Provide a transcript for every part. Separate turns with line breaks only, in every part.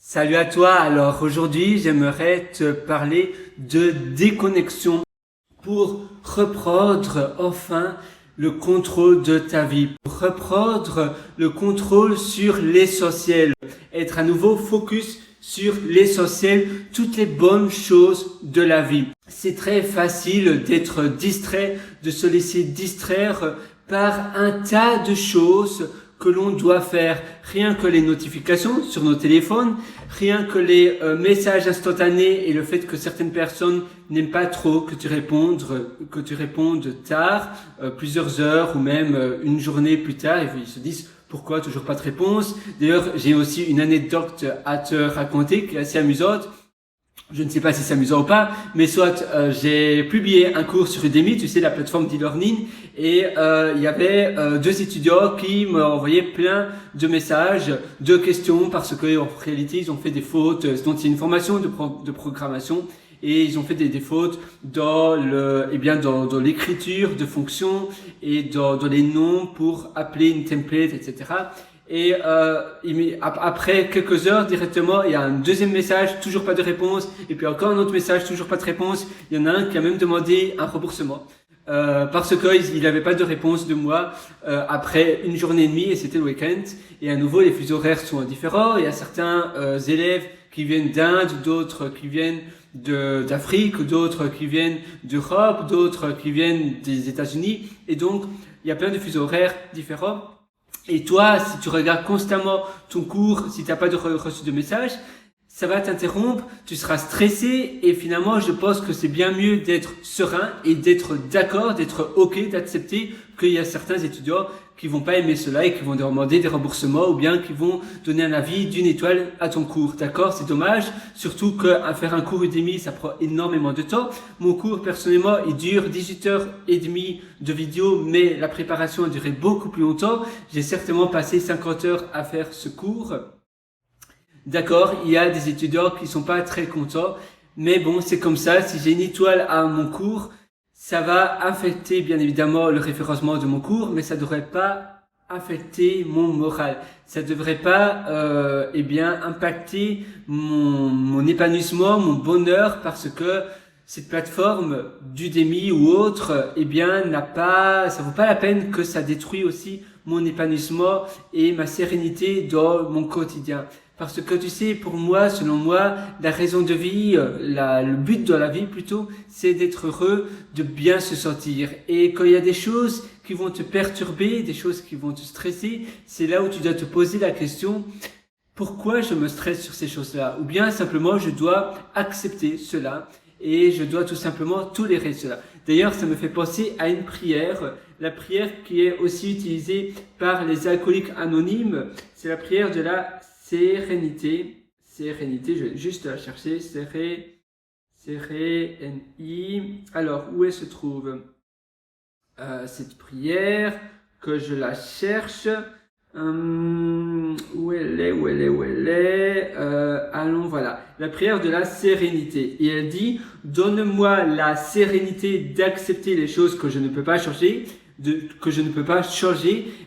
Salut à toi, alors aujourd'hui j'aimerais te parler de déconnexion pour reprendre enfin le contrôle de ta vie, pour reprendre le contrôle sur l'essentiel, être à nouveau focus sur l'essentiel, toutes les bonnes choses de la vie. C'est très facile d'être distrait, de se laisser distraire par un tas de choses que l'on doit faire, rien que les notifications sur nos téléphones, rien que les messages instantanés et le fait que certaines personnes n'aiment pas trop que tu répondes tard, plusieurs heures ou même une journée plus tard, et ils se disent pourquoi toujours pas de réponse. D'ailleurs, j'ai aussi une anecdote à te raconter qui est assez amusante. Je ne sais pas si c'est amusant ou pas, mais soit j'ai publié un cours sur Udemy, tu sais, la plateforme d'e-learning, et il y avait deux étudiants qui m'ont envoyé plein de messages, de questions, parce que en réalité ils ont fait des fautes, dont il y a une formation de programmation, et ils ont fait des fautes dans dans l'écriture de fonctions et dans les noms pour appeler une template, etc. Et après quelques heures directement, il y a un deuxième message, toujours pas de réponse, et puis encore un autre message, toujours pas de réponse. Il y en a un qui a même demandé un remboursement parce que il n'avait pas de réponse de moi après une journée et demie, et c'était le week-end. Et à nouveau, les fuseaux horaires sont différents. Il y a certains élèves qui viennent d'Inde, d'autres qui viennent d'Afrique, d'autres qui viennent d'Europe, d'autres qui viennent des États-Unis, et donc il y a plein de fuseaux horaires différents. Et toi, si tu regardes constamment ton cours, si tu n'as pas reçu de message, ça va t'interrompre, tu seras stressé, et finalement, je pense que c'est bien mieux d'être serein et d'être d'accord, d'être OK, d'accepter qu'il y a certains étudiants qui vont pas aimer cela et qui vont demander des remboursements ou bien qui vont donner un avis d'une étoile à ton cours. D'accord? C'est dommage. Surtout qu'à faire un cours Udemy, ça prend énormément de temps. Mon cours, personnellement, il dure 18h30 de vidéo, mais la préparation a duré beaucoup plus longtemps. J'ai certainement passé 50 heures à faire ce cours. D'accord, il y a des étudiants qui sont pas très contents, mais bon, c'est comme ça. Si j'ai une étoile à mon cours, ça va affecter bien évidemment le référencement de mon cours, mais ça devrait pas affecter mon moral. Ça devrait pas impacter mon épanouissement, mon bonheur, parce que cette plateforme d'Udemy ou autre, ça vaut pas la peine que ça détruise aussi mon épanouissement et ma sérénité dans mon quotidien. Parce que tu sais, pour moi, selon moi, la raison de vie, le but de la vie plutôt, c'est d'être heureux, de bien se sentir. Et quand il y a des choses qui vont te perturber, des choses qui vont te stresser, c'est là où tu dois te poser la question: pourquoi je me stresse sur ces choses-là? Ou bien simplement, je dois accepter cela et je dois tout simplement tolérer cela. D'ailleurs, ça me fait penser à une prière, la prière qui est aussi utilisée par les alcooliques anonymes. C'est la prière de la sérénité, je vais juste la chercher, séréni. Alors, où elle se trouve cette prière, que je la cherche, où elle est, allons, voilà, la prière de la sérénité. Et elle dit: donne-moi la sérénité d'accepter les choses que je ne peux pas changer,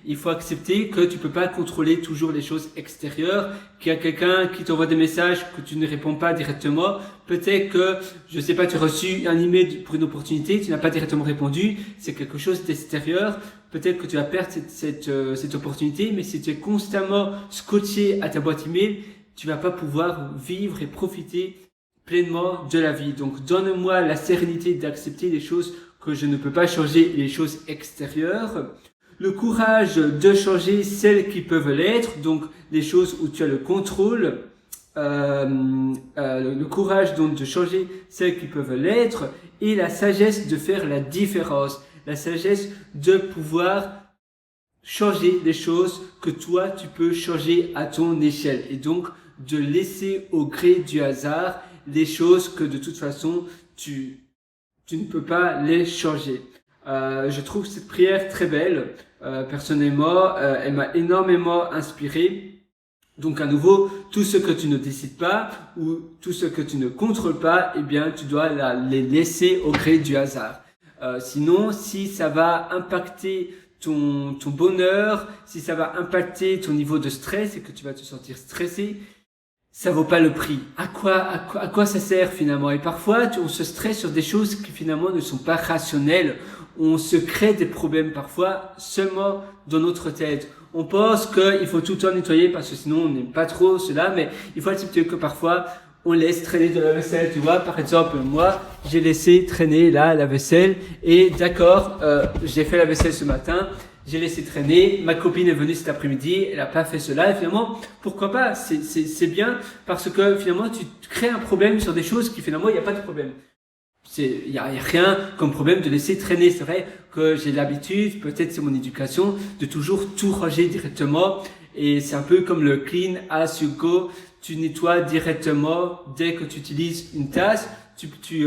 Il faut accepter que tu peux pas contrôler toujours les choses extérieures, qu'il y a quelqu'un qui t'envoie des messages que tu ne réponds pas directement. Peut-être que, je sais pas, tu as reçu un email pour une opportunité, tu n'as pas directement répondu, c'est quelque chose d'extérieur. Peut-être que tu vas perdre cette opportunité, mais si tu es constamment scotché à ta boîte email, tu vas pas pouvoir vivre et profiter pleinement de la vie. Donc, donne-moi la sérénité d'accepter les choses que je ne peux pas changer, les choses extérieures. Le courage de changer celles qui peuvent l'être, donc les choses où tu as le contrôle. Le courage donc de changer celles qui peuvent l'être, et la sagesse de faire la différence. La sagesse de pouvoir changer les choses que toi tu peux changer à ton échelle, et donc de laisser au gré du hasard les choses que de toute façon tu ne peux pas les changer. Je trouve cette prière très belle. Personnellement, elle m'a énormément inspiré. Donc à nouveau, tout ce que tu ne décides pas ou tout ce que tu ne contrôles pas, tu dois les laisser au gré du hasard. Sinon, si ça va impacter ton bonheur, si ça va impacter ton niveau de stress et que tu vas te sentir stressé, ça vaut pas le prix. À quoi ça sert finalement? Et parfois, on se stresse sur des choses qui finalement ne sont pas rationnelles. On se crée des problèmes parfois seulement dans notre tête. On pense qu'il faut tout le temps nettoyer parce que sinon on n'aime pas trop cela, mais il faut accepter que parfois on laisse traîner de la vaisselle. Tu vois, par exemple, moi, j'ai laissé traîner là la vaisselle et d'accord, j'ai fait la vaisselle ce matin. J'ai laissé traîner, ma copine est venue cet après-midi, elle a pas fait cela, et finalement, pourquoi pas, c'est bien, parce que finalement, tu crées un problème sur des choses qui finalement, il n'y a pas de problème. Il y a rien comme problème de laisser traîner. C'est vrai que j'ai l'habitude, peut-être c'est mon éducation, de toujours tout ranger directement, et c'est un peu comme le clean as you go. Tu nettoies directement dès que tu utilises une tasse. Tu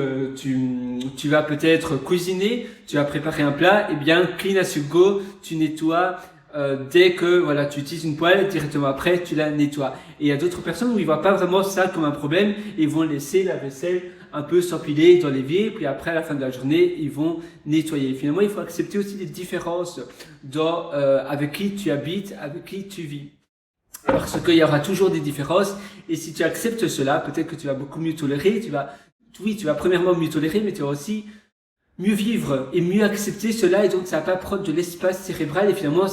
vas peut-être cuisiner, tu vas préparer un plat, et bien clean as you go, tu nettoies dès que voilà tu utilises une poêle, directement après tu la nettoies. Et il y a d'autres personnes où ils voient pas vraiment ça comme un problème, et ils vont laisser la vaisselle un peu s'empiler dans l'évier, puis après à la fin de la journée ils vont nettoyer. Finalement il faut accepter aussi les différences dans avec qui tu habites, avec qui tu vis. Parce qu'il y aura toujours des différences, et si tu acceptes cela, peut-être que tu vas beaucoup mieux tolérer, tu vas premièrement mieux tolérer, mais tu vas aussi mieux vivre et mieux accepter cela, et donc ça va pas prendre de l'espace cérébral, et finalement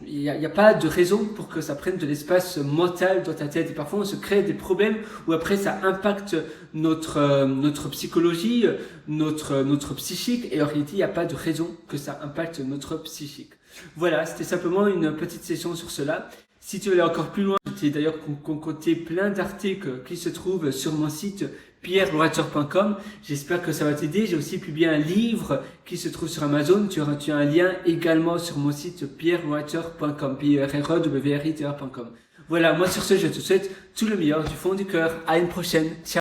il y a pas de raison pour que ça prenne de l'espace mental dans ta tête, et parfois on se crée des problèmes où après ça impacte notre psychologie, notre psychique, et en réalité il n'y a pas de raison que ça impacte notre psychique. Voilà, c'était simplement une petite session sur cela. Si tu veux aller encore plus loin, j'ai d'ailleurs concocté plein d'articles qui se trouvent sur mon site pierrewriter.com. J'espère que ça va t'aider. J'ai aussi publié un livre qui se trouve sur Amazon. Tu as un lien également sur mon site pierrewriter.com, pierrewriter.com. Voilà, moi sur ce, je te souhaite tout le meilleur du fond du cœur. À une prochaine. Ciao.